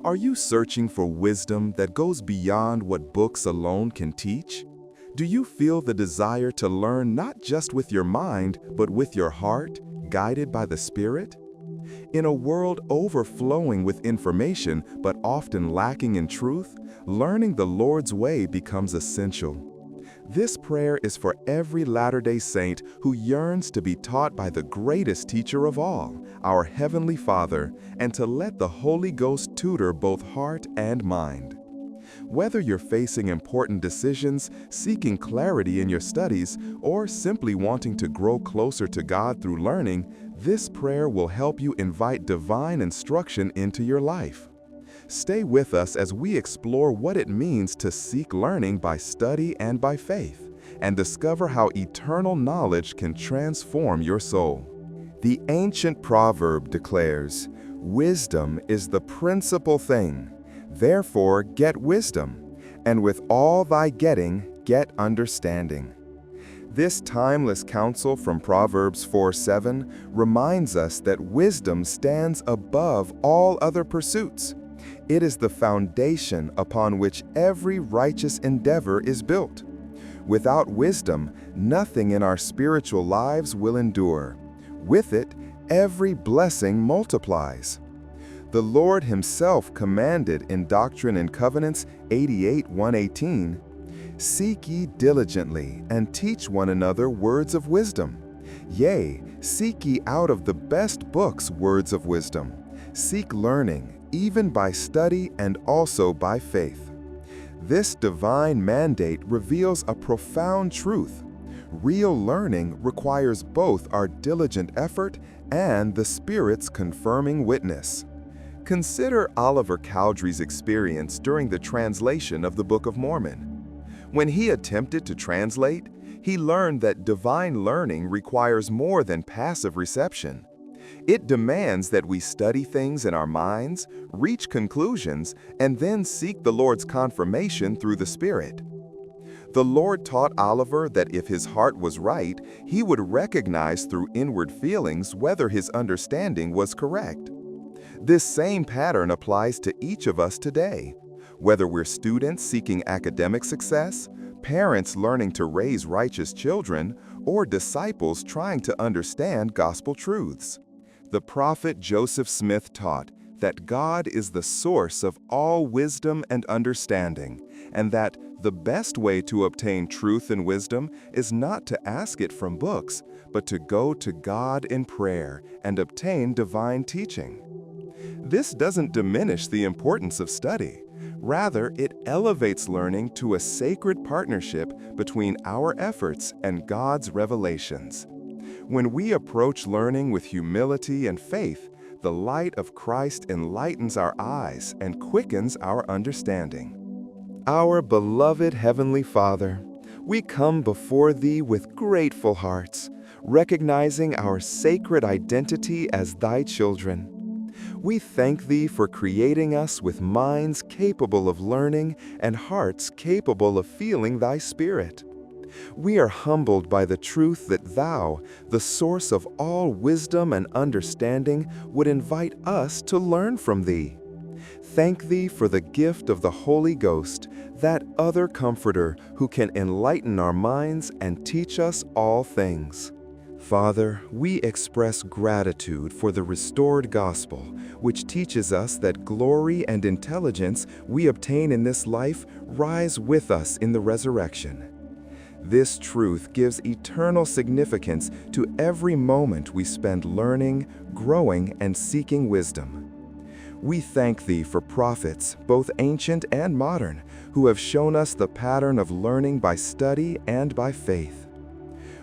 Are you searching for wisdom that goes beyond what books alone can teach? Do you feel the desire to learn not just with your mind, but with your heart, guided by the Spirit? In a world overflowing with information but often lacking in truth, learning the Lord's way becomes essential. This prayer is for every Latter-day Saint who yearns to be taught by the greatest teacher of all, our Heavenly Father, and to let the Holy Ghost tutor both heart and mind. Whether you're facing important decisions, seeking clarity in your studies, or simply wanting to grow closer to God through learning, this prayer will help you invite divine instruction into your life. Stay with us as we explore what it means to seek learning by study and by faith, and discover how eternal knowledge can transform your soul. The ancient proverb declares, "Wisdom is the principal thing. Therefore get wisdom, and with all thy getting, get understanding." This timeless counsel from Proverbs 4:7 reminds us that wisdom stands above all other pursuits. It is the foundation upon which every righteous endeavor is built. Without wisdom, nothing in our spiritual lives will endure. With it, every blessing multiplies. The Lord Himself commanded in Doctrine and Covenants 88:118, "Seek ye diligently, and teach one another words of wisdom. Yea, seek ye out of the best books words of wisdom. Seek learning, even by study and also by faith." This divine mandate reveals a profound truth. Real learning requires both our diligent effort and the Spirit's confirming witness. Consider Oliver Cowdery's experience during the translation of the Book of Mormon. When he attempted to translate, he learned that divine learning requires more than passive reception. It demands that we study things in our minds, reach conclusions, and then seek the Lord's confirmation through the Spirit. The Lord taught Oliver that if his heart was right, he would recognize through inward feelings whether his understanding was correct. This same pattern applies to each of us today. Whether we're students seeking academic success, parents learning to raise righteous children, or disciples trying to understand gospel truths. The prophet Joseph Smith taught that God is the source of all wisdom and understanding, and that the best way to obtain truth and wisdom is not to ask it from books, but to go to God in prayer and obtain divine teaching. This doesn't diminish the importance of study. Rather, it elevates learning to a sacred partnership between our efforts and God's revelations. When we approach learning with humility and faith, the light of Christ enlightens our eyes and quickens our understanding. Our beloved Heavenly Father, we come before Thee with grateful hearts, recognizing our sacred identity as Thy children. We thank Thee for creating us with minds capable of learning and hearts capable of feeling Thy Spirit. We are humbled by the truth that Thou, the source of all wisdom and understanding, would invite us to learn from Thee. Thank Thee for the gift of the Holy Ghost, that other Comforter who can enlighten our minds and teach us all things. Father, we express gratitude for the restored gospel, which teaches us that glory and intelligence we obtain in this life rise with us in the resurrection. This truth gives eternal significance to every moment we spend learning, growing, and seeking wisdom. We thank Thee for prophets, both ancient and modern, who have shown us the pattern of learning by study and by faith.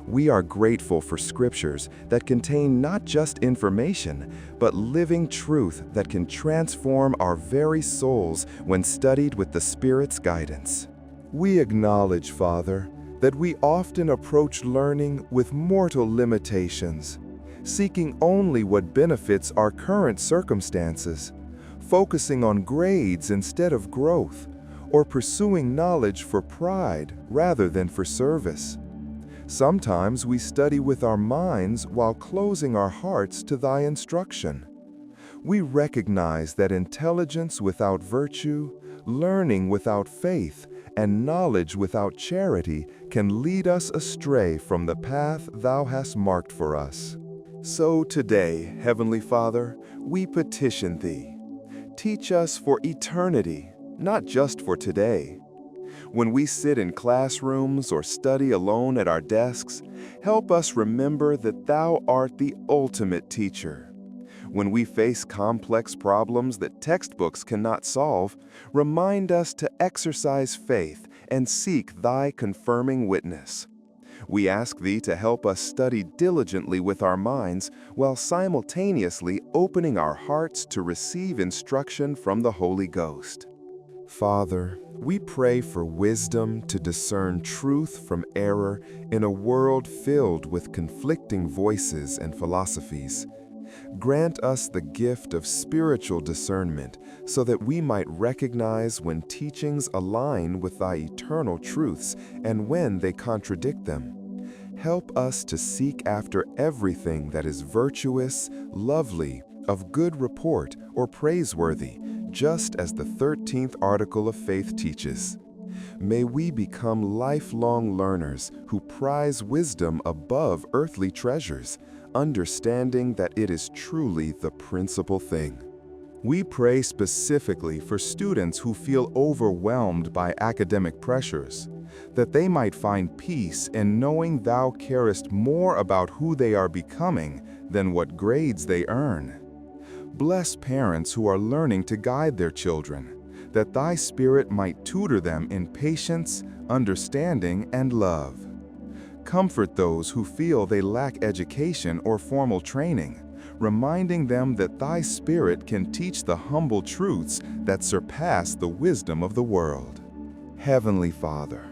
We are grateful for scriptures that contain not just information, but living truth that can transform our very souls when studied with the Spirit's guidance. We acknowledge, Father, that we often approach learning with mortal limitations, seeking only what benefits our current circumstances, focusing on grades instead of growth, or pursuing knowledge for pride rather than for service. Sometimes we study with our minds while closing our hearts to Thy instruction. We recognize that intelligence without virtue, learning without faith, and knowledge without charity can lead us astray from the path Thou hast marked for us. So today, Heavenly Father, we petition Thee. Teach us for eternity, not just for today. When we sit in classrooms or study alone at our desks, help us remember that Thou art the ultimate teacher. When we face complex problems that textbooks cannot solve, remind us to exercise faith and seek Thy confirming witness. We ask Thee to help us study diligently with our minds while simultaneously opening our hearts to receive instruction from the Holy Ghost. Father, we pray for wisdom to discern truth from error in a world filled with conflicting voices and philosophies. Grant us the gift of spiritual discernment so that we might recognize when teachings align with Thy eternal truths and when they contradict them. Help us to seek after everything that is virtuous, lovely, of good report, or praiseworthy, just as the 13th article of faith teaches. May we become lifelong learners who prize wisdom above earthly treasures, understanding that it is truly the principal thing. We pray specifically for students who feel overwhelmed by academic pressures, that they might find peace in knowing Thou carest more about who they are becoming than what grades they earn. Bless parents who are learning to guide their children, that Thy Spirit might tutor them in patience, understanding, and love. Comfort those who feel they lack education or formal training, reminding them that Thy Spirit can teach the humble truths that surpass the wisdom of the world. Heavenly Father,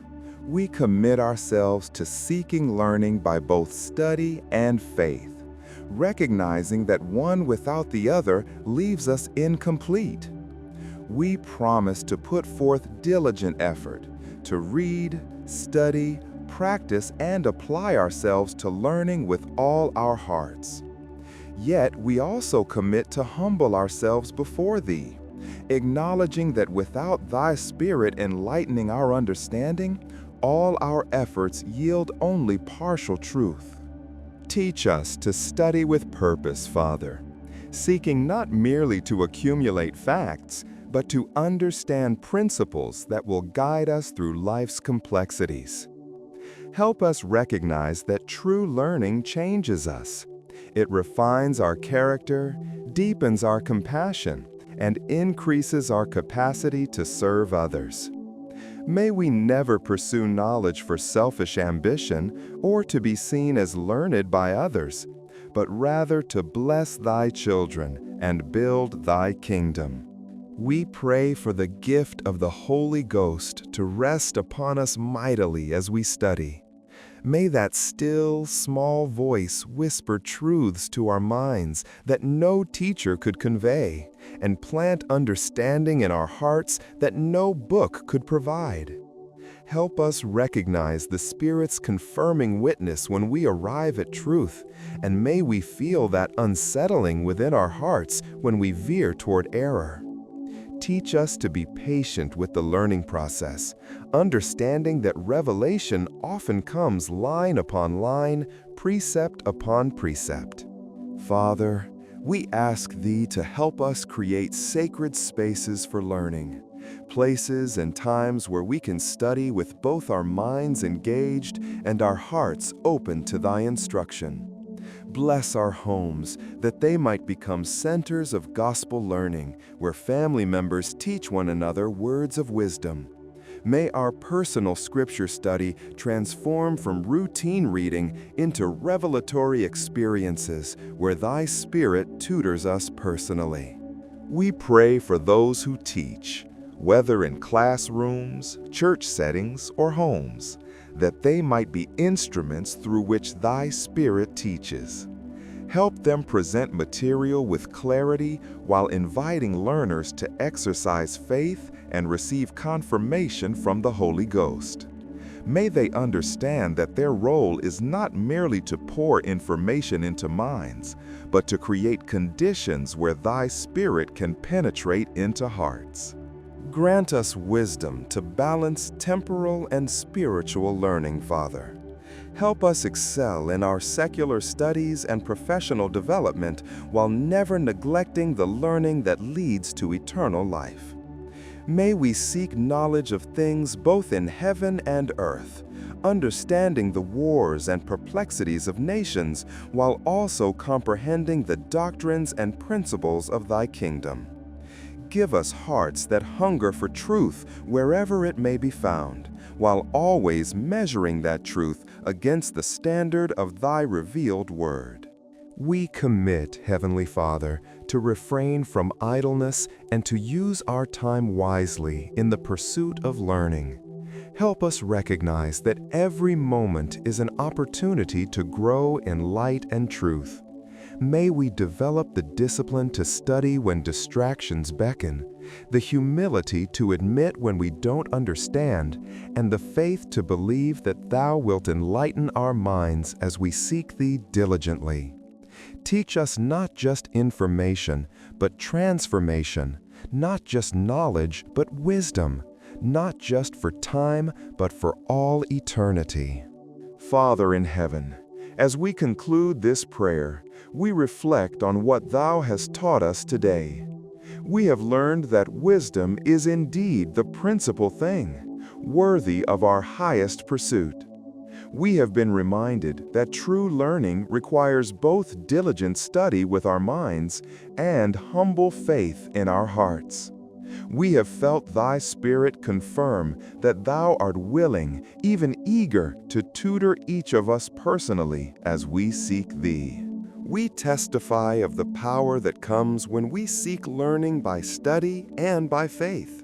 we commit ourselves to seeking learning by both study and faith, recognizing that one without the other leaves us incomplete. We promise to put forth diligent effort to read, study, practice, and apply ourselves to learning with all our hearts. Yet we also commit to humble ourselves before Thee, acknowledging that without Thy Spirit enlightening our understanding, all our efforts yield only partial truth. Teach us to study with purpose, Father, seeking not merely to accumulate facts, but to understand principles that will guide us through life's complexities. Help us recognize that true learning changes us. It refines our character, deepens our compassion, and increases our capacity to serve others. May we never pursue knowledge for selfish ambition or to be seen as learned by others, but rather to bless Thy children and build Thy kingdom. We pray for the gift of the Holy Ghost to rest upon us mightily as we study. May that still, small voice whisper truths to our minds that no teacher could convey, and plant understanding in our hearts that no book could provide. Help us recognize the Spirit's confirming witness when we arrive at truth, and may we feel that unsettling within our hearts when we veer toward error. Teach us to be patient with the learning process, understanding that revelation often comes line upon line, precept upon precept. Father, we ask Thee to help us create sacred spaces for learning, places and times where we can study with both our minds engaged and our hearts open to Thy instruction. Bless our homes, that they might become centers of gospel learning, where family members teach one another words of wisdom. May our personal scripture study transform from routine reading into revelatory experiences, where Thy Spirit tutors us personally. We pray for those who teach, whether in classrooms, church settings, or homes, that they might be instruments through which Thy Spirit teaches. Help them present material with clarity while inviting learners to exercise faith and receive confirmation from the Holy Ghost. May they understand that their role is not merely to pour information into minds, but to create conditions where Thy Spirit can penetrate into hearts. Grant us wisdom to balance temporal and spiritual learning, Father. Help us excel in our secular studies and professional development while never neglecting the learning that leads to eternal life. May we seek knowledge of things both in heaven and earth, understanding the wars and perplexities of nations while also comprehending the doctrines and principles of Thy kingdom. Give us hearts that hunger for truth wherever it may be found, while always measuring that truth against the standard of Thy revealed word. We commit, Heavenly Father, to refrain from idleness and to use our time wisely in the pursuit of learning. Help us recognize that every moment is an opportunity to grow in light and truth. May we develop the discipline to study when distractions beckon, the humility to admit when we don't understand, and the faith to believe that Thou wilt enlighten our minds as we seek Thee diligently. Teach us not just information, but transformation, not just knowledge, but wisdom, not just for time, but for all eternity. Father in heaven, as we conclude this prayer, we reflect on what Thou hast taught us today. We have learned that wisdom is indeed the principal thing, worthy of our highest pursuit. We have been reminded that true learning requires both diligent study with our minds and humble faith in our hearts. We have felt Thy Spirit confirm that Thou art willing, even eager, to tutor each of us personally as we seek Thee. We testify of the power that comes when we seek learning by study and by faith.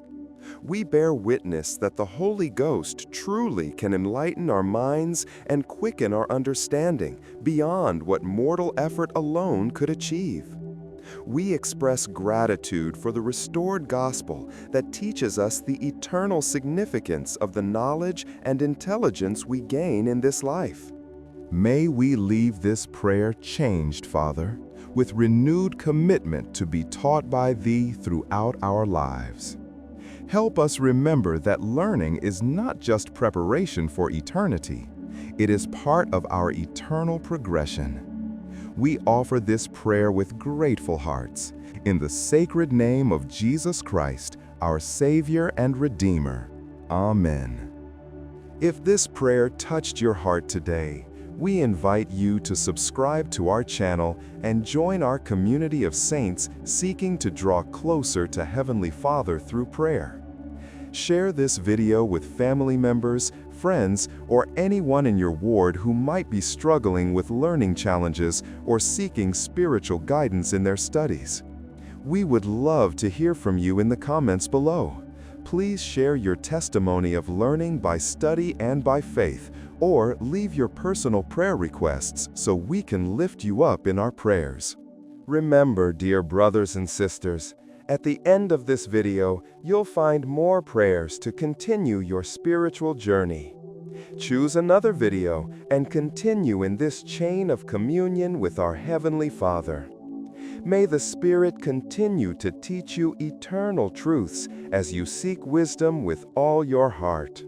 We bear witness that the Holy Ghost truly can enlighten our minds and quicken our understanding beyond what mortal effort alone could achieve. We express gratitude for the restored gospel that teaches us the eternal significance of the knowledge and intelligence we gain in this life. May we leave this prayer changed, Father, with renewed commitment to be taught by Thee throughout our lives. Help us remember that learning is not just preparation for eternity, it is part of our eternal progression. We offer this prayer with grateful hearts, in the sacred name of Jesus Christ, our Savior and Redeemer. Amen. If this prayer touched your heart today, we invite you to subscribe to our channel and join our community of saints seeking to draw closer to Heavenly Father through prayer. Share this video with family members, friends, or anyone in your ward who might be struggling with learning challenges or seeking spiritual guidance in their studies. We would love to hear from you in the comments below. Please share your testimony of learning by study and by faith, or leave your personal prayer requests so we can lift you up in our prayers. Remember, dear brothers and sisters, at the end of this video, you'll find more prayers to continue your spiritual journey. Choose another video and continue in this chain of communion with our Heavenly Father. May the Spirit continue to teach you eternal truths as you seek wisdom with all your heart.